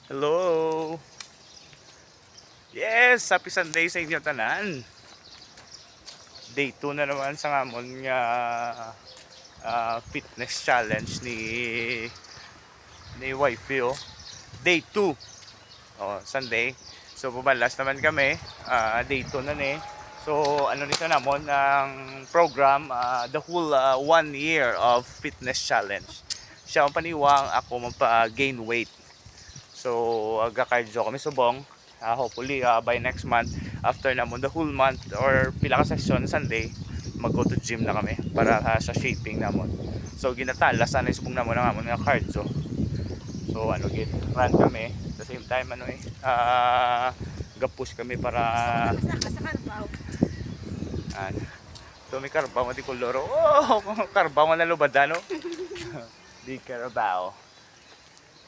Hello! Yes! Happy Sunday sa inyo tanan! Day 2 na naman sa ngamon nga fitness challenge ni wifey oh. Day 2 Sunday. So pumalas naman kami, day 2 na ni. So ano nito namon ang program, the whole 1 year of fitness challenge. Siya ang paniwang, ako magpa-gain weight. So aga-cardio kami subong. Hopefully by next month, after namon the whole month or pila ka session Sunday, mag-go to gym na kami para sa shaping namon. So ginatala sana subong namon ang amon nga cardio. So ano gid, run kami at the same time ga-push kami para so may karbaw mati koloro. Oh, karbaw na lubada no. Di karbaw.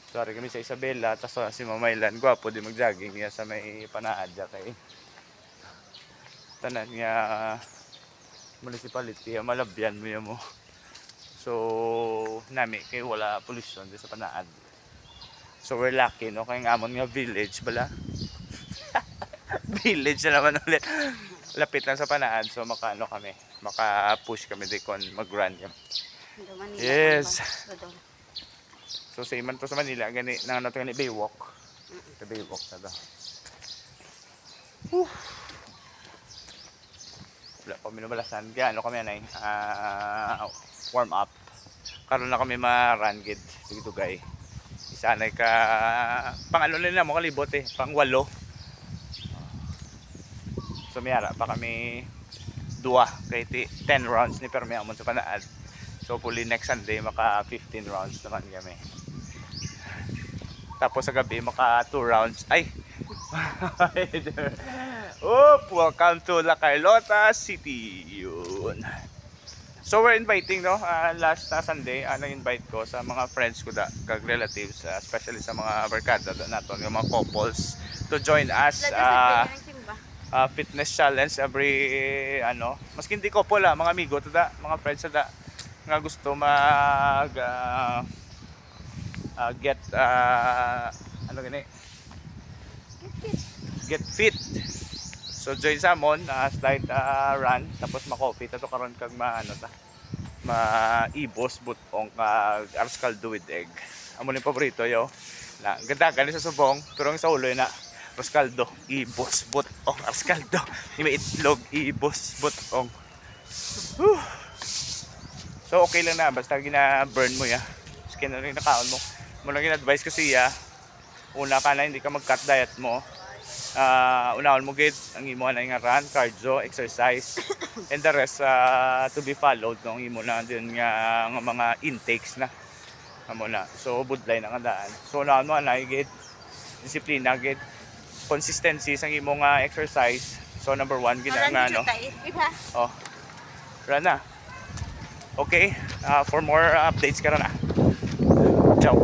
Sorry kami sa Isabela, tas si Mamaylan, gwapo di mag-jogging niya sa may panaadya kay tanan niya municipality, malabyan mo. So, nami kay wala pollution di sa panaad. So we're lucky no kay ngamon nga village bala. Village na naman ulit. Lapit lang sa panaad, so makaano kami, maka-push kami di kon mag-run kami. Yes. So sa iman to sa Manila gani nang ano to gani Baywalk. Sa Baywalk na to. Wala pa minubalasan kaya ano kami anay warm up. Karon na kami ma-run gid dito gay. Isanay ka pang ano na mo kalibot pang 8. So mayara pa kami 2 kay 10 rounds ni permi amon sa panaad. So hopefully next Sunday maka 15 rounds naman kami. Tapos sa gabi maka 2 rounds. Ay! Welcome to La Carlota City. Yun. So we're inviting no, last Sunday, invite ko sa mga friends ko da, kag relatives, especially sa mga barkada naton, yung mga couples to join us fitness challenge every maski hindi couple mga amigo to da, mga friends da nga gusto mag get fit. So join sa amon slight run tapos ma-coffee tato karon kag ma-ibos butong kag arroz caldo with egg. Amo ni paborito yo. Na ganda gani sa subong pero ang sa ulo na arroz caldo, ibos butong arroz caldo. May itlog, ibos butong. So okay lang na basta gina-burn mo ya. Skin na rin nakaon mo. Muna gin-advise ko siya. Una ka na hindi ka mag-cut diet mo. Unahon mo gid ang imo na nga run, cardio, exercise and the rest to be followed no imo na din nga mga intakes na amo na. So budlay na nga daan. So unahon mo na gid disiplina gid consistency sa imo nga exercise. So number 1 gid nga run na. Okay, for more updates karon na. Ciao.